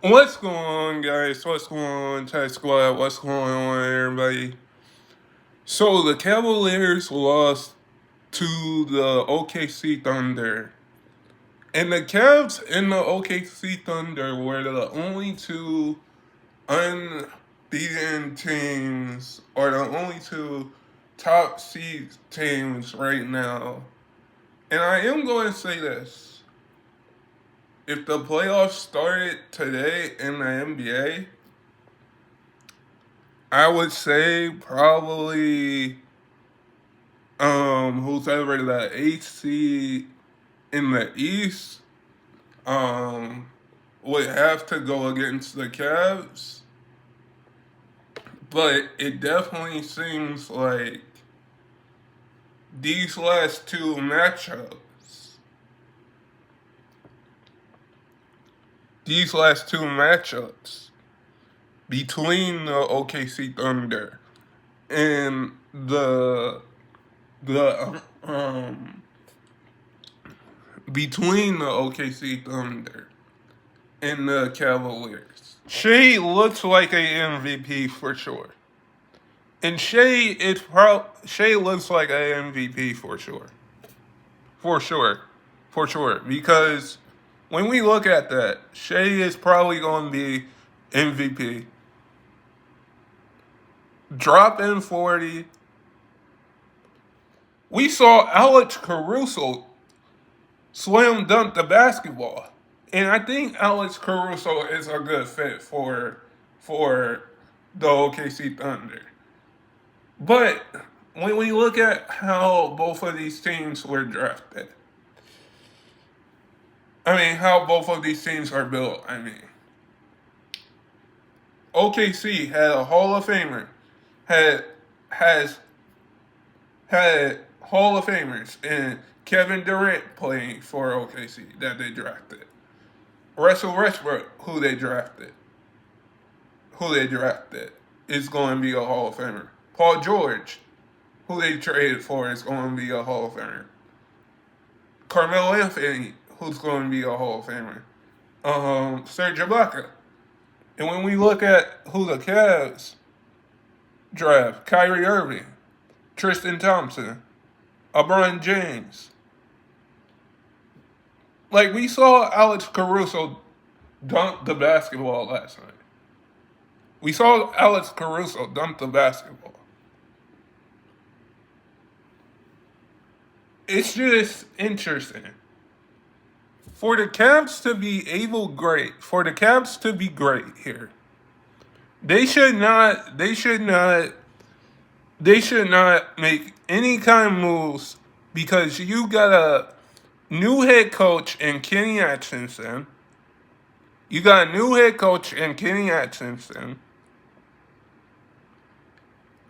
What's going on, guys? What's going on, Tech Squad? What's going on, everybody? So, the Cavaliers lost to the OKC Thunder. And the Cavs and the OKC Thunder were the only two unbeaten teams, or the only two top seed teams right now. And I am going to say this. If the playoffs started today in the NBA, I would say probably who's ever the eighth seed in the East um would have to go against the Cavs. But it definitely seems like these last two matchups these last two matchups between the OKC Thunder and the between the OKC Thunder and the Cavaliers. Shea looks like a MVP for sure. And Shea looks like a MVP for sure. For sure. For sure. Because when we look at that, Shea is probably going to be MVP. Dropping 40. We saw Alex Caruso slam dunk the basketball. And I think Alex Caruso is a good fit for the OKC Thunder. But when we look at how both of these teams were drafted, how both of these teams are built, OKC had a Hall of Famer, had has had Hall of Famers, and Kevin Durant playing for OKC that they drafted. Russell Westbrook, who they drafted, is going to be a Hall of Famer. Paul George, who they traded for, is going to be a Hall of Famer. Carmelo Anthony, who's going to be a Hall of Famer. Serge Ibaka. And when we look at who the Cavs draft, Kyrie Irving, Tristan Thompson, LeBron James. Like, we saw Alex Caruso dunk the basketball last night. We saw Alex Caruso dunk the basketball. It's just interesting. For the Cavs to be great here, they should not make any kind of moves because you got a new head coach in Kenny Atkinson.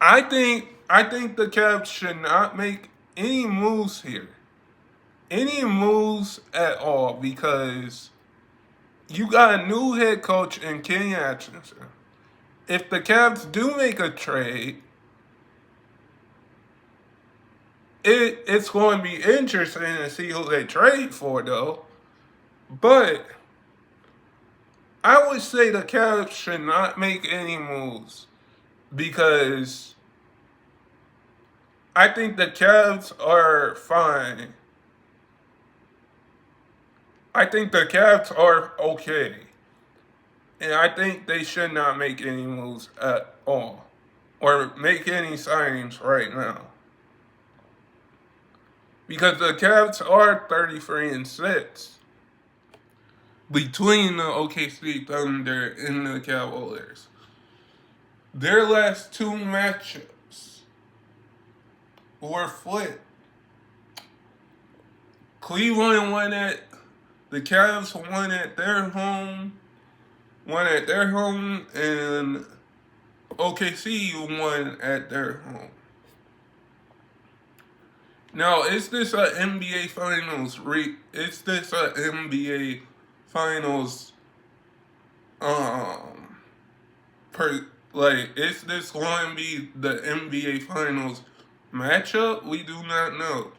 I think the Cavs should not make any moves here. Any moves at all, because you got a new head coach in Kenny Atkinson. If the Cavs do make a trade, it's going to be interesting to see who they trade for, though. But I would say the Cavs should not make any moves because I think the Cavs are fine. I think the Cavs are okay. And I think they should not make any moves at all or make any signings right now. Because the Cavs are 33-6 between the OKC Thunder and the Cavaliers. Their last two matchups were flipped. The Cavs won at their home, and OKC won at their home. Now, is this a NBA Finals? Is this going to be the NBA Finals matchup? We do not know.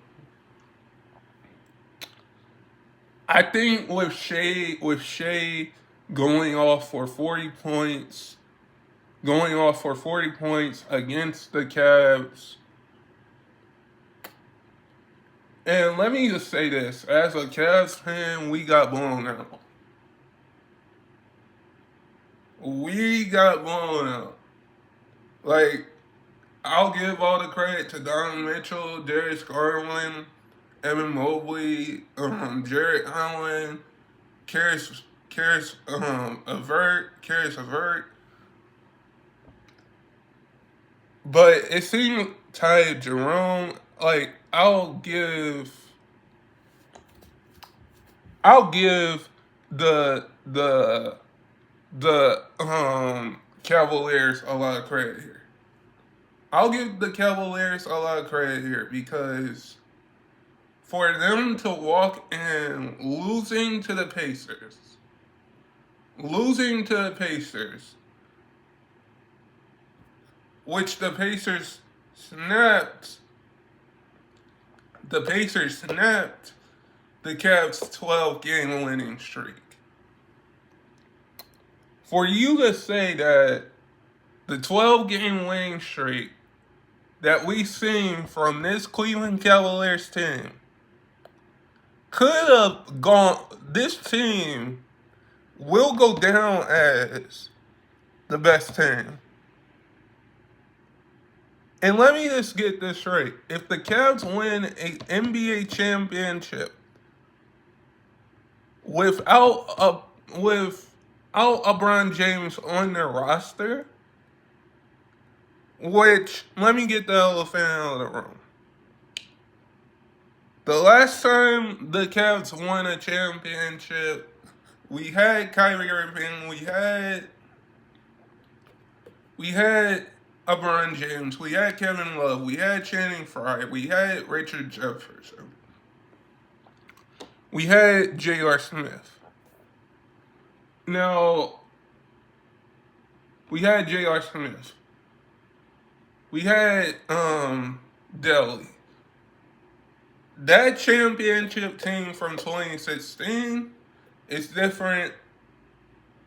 I think with Shea going off for 40 points, going off for 40 points against the Cavs. And let me just say this, as a Cavs fan, we got blown out. We got blown out. Like, I'll give all the credit to Don Mitchell, Darius Garland, Evan Mobley, Jarrett Allen, Karis Avert. But it seemed Ty Jerome, like, I'll give the Cavaliers a lot of credit here. I'll give the Cavaliers a lot of credit here because for them to walk in losing to the Pacers, which the Pacers snapped the Cavs' 12-game winning streak. For you to say that the 12-game winning streak that we've seen from this Cleveland Cavaliers team could have gone, this team will go down as the best team. And let me just get this straight. If the Cavs win an NBA championship without LeBron James on their roster, which, let me get the elephant out of the room. The last time the Cavs won a championship, we had Kyrie Irving, we had LeBron James, we had Kevin Love, we had Channing Frye, we had Richard Jefferson, we had J.R. Smith. Now, we had J.R. Smith. We had Delly. That championship team from 2016 is different.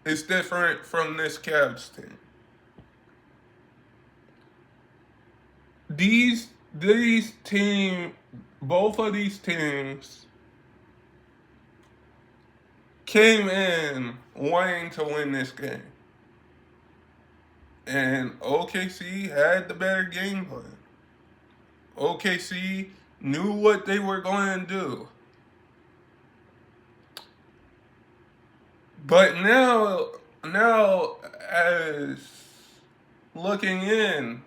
It's different from this Cavs team. Both of these teams came in wanting to win this game. And OKC had the better game plan. OKC knew what they were going to do. But now as looking in,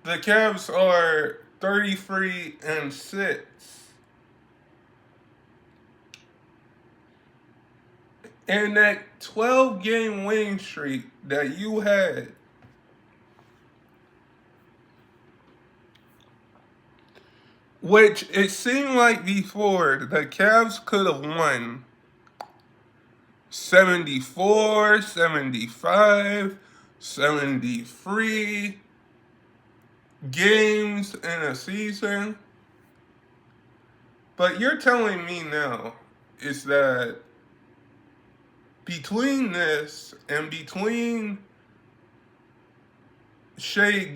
the Cavs are 33-6. And that 12-game winning streak that you had, which it seemed like before the Cavs could have won 74, 75, 73 games in a season. But you're telling me now is that between this and between Shea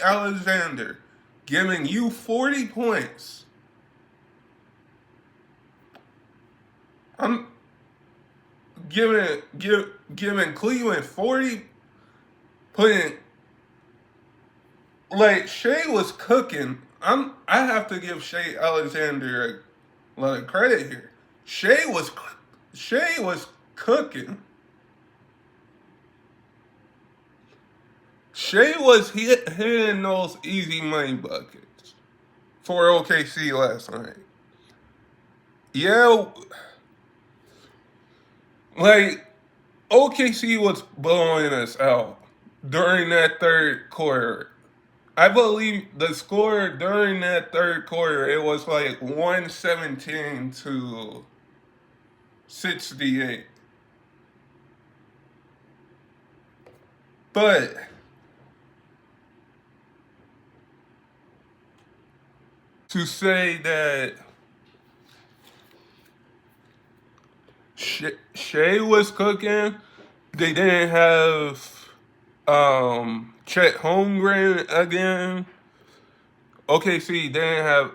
Alexander giving you 40 points, I'm giving Cleveland 40, like, Shea was cooking. I have to give Shea Alexander a lot of credit here. Shea was cooking. Shea was hitting those easy money buckets for OKC last night. Yeah, like, OKC was blowing us out during that third quarter. I believe the score during that third quarter, it was like 117 to 68. But to say that Shea was cooking. They didn't have Chet Holmgren again. OKC didn't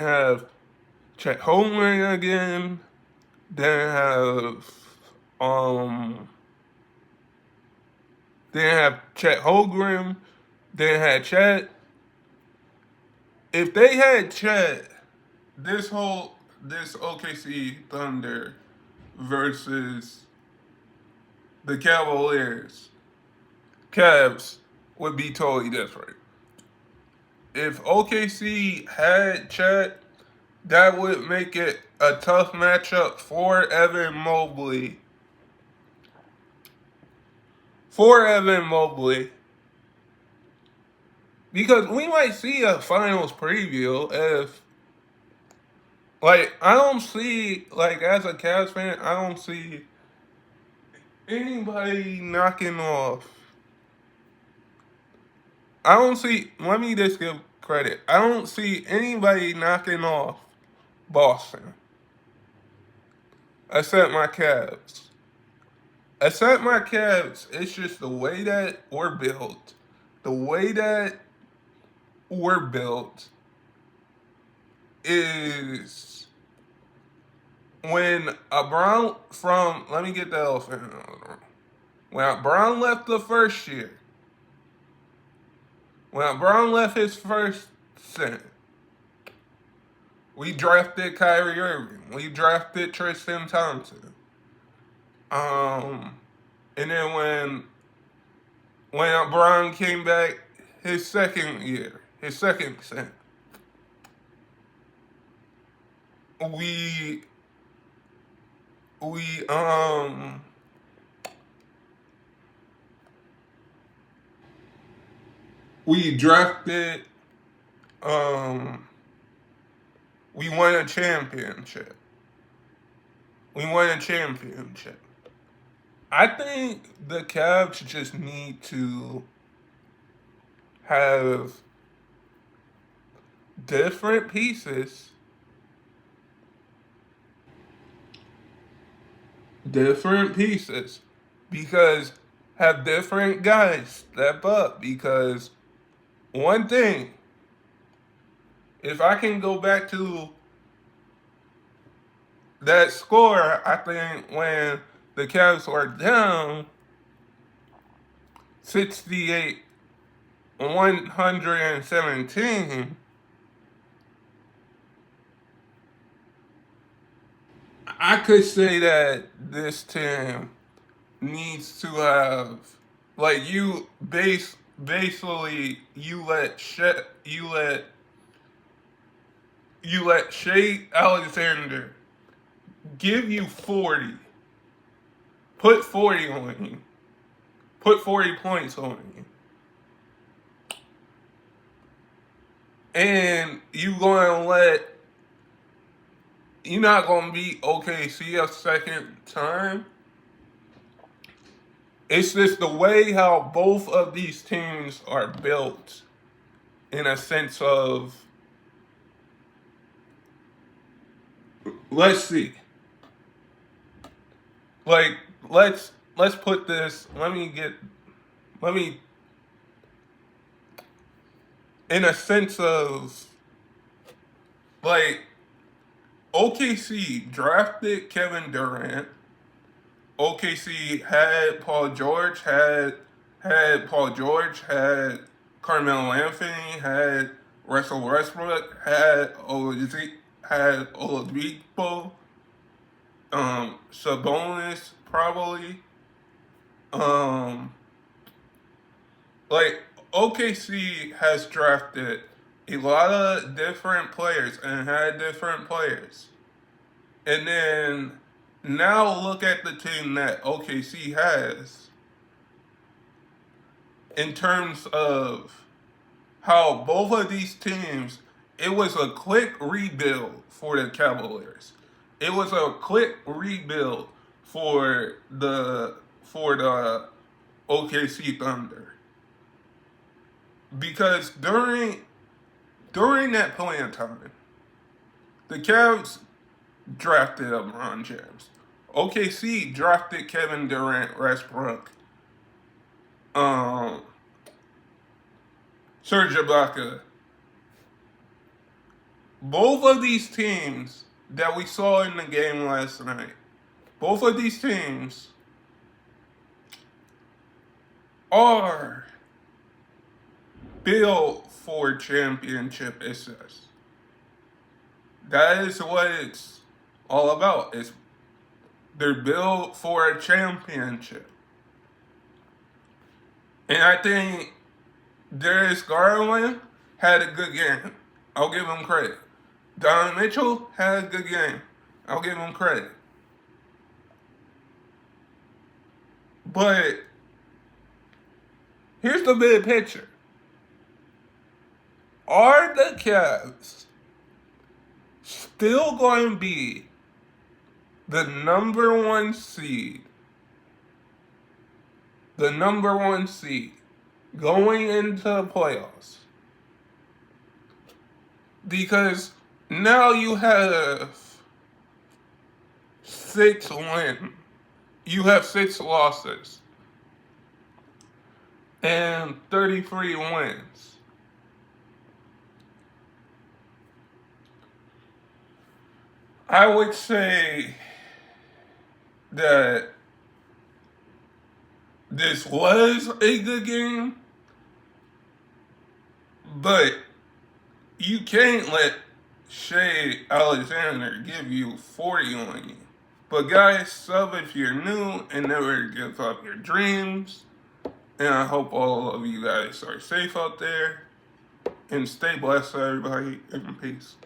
have Chet Holmgren again. Didn't have um didn't have Chet Holmgren. Didn't have Chet. If they had Chet, this OKC Thunder versus the Cavs would be totally different. If OKC had Chet, that would make it a tough matchup for Evan Mobley. Because we might see a finals preview if, like, I don't see, like, as a Cavs fan, I don't see anybody knocking off. Let me just give credit. I don't see anybody knocking off Boston. Except my Cavs. It's just the way that we're built. The way that we're built is when a Brown from, let me get the elephant out of the room. When a Brown left the first year, when Brown left his first stint, we drafted Kyrie Irving. We drafted Tristan Thompson. And then when Brown came back his second stint, we we um we drafted we won a championship. I think the Cavs just need to have different pieces, because have different guys step up. Because one thing, if I can go back to that score, I think when the Cavs were down 68 117, I could say that this team needs to have, like, basically you let Shea Alexander give you 40, put 40 on you, put 40 points on you, and you're not gonna beat OKC a second time. It's just the way how both of these teams are built, in a sense of, let's see, like, let's put this. Let me, in a sense of, like, OKC drafted Kevin Durant. OKC had had Carmelo Anthony, had Russell Westbrook, had Oladipo, Sabonis probably. Like, OKC has drafted a lot of different players and had different players. And then now look at the team that OKC has in terms of how both of these teams, it was a quick rebuild for the Cavaliers. It was a quick rebuild for the OKC Thunder. Because during that point in time, the Cavs drafted LeBron James. OKC drafted Kevin Durant, Westbrook, Serge Ibaka. Both of these teams that we saw in the game last night, both of these teams are built for championship success. That is what it's all about. They're built for a championship. And I think Darius Garland had a good game. I'll give him credit. Donovan Mitchell had a good game. I'll give him credit. But here's the big picture. Are the Cavs still going to be the number one seed? The number one seed going into the playoffs? Because now you have 6 wins. You have 6 losses and 33 wins. I would say that this was a good game, but you can't let Shea Alexander give you 40 on you. But guys, sub if you're new and never give up your dreams. And I hope all of you guys are safe out there. And stay blessed, everybody, and peace.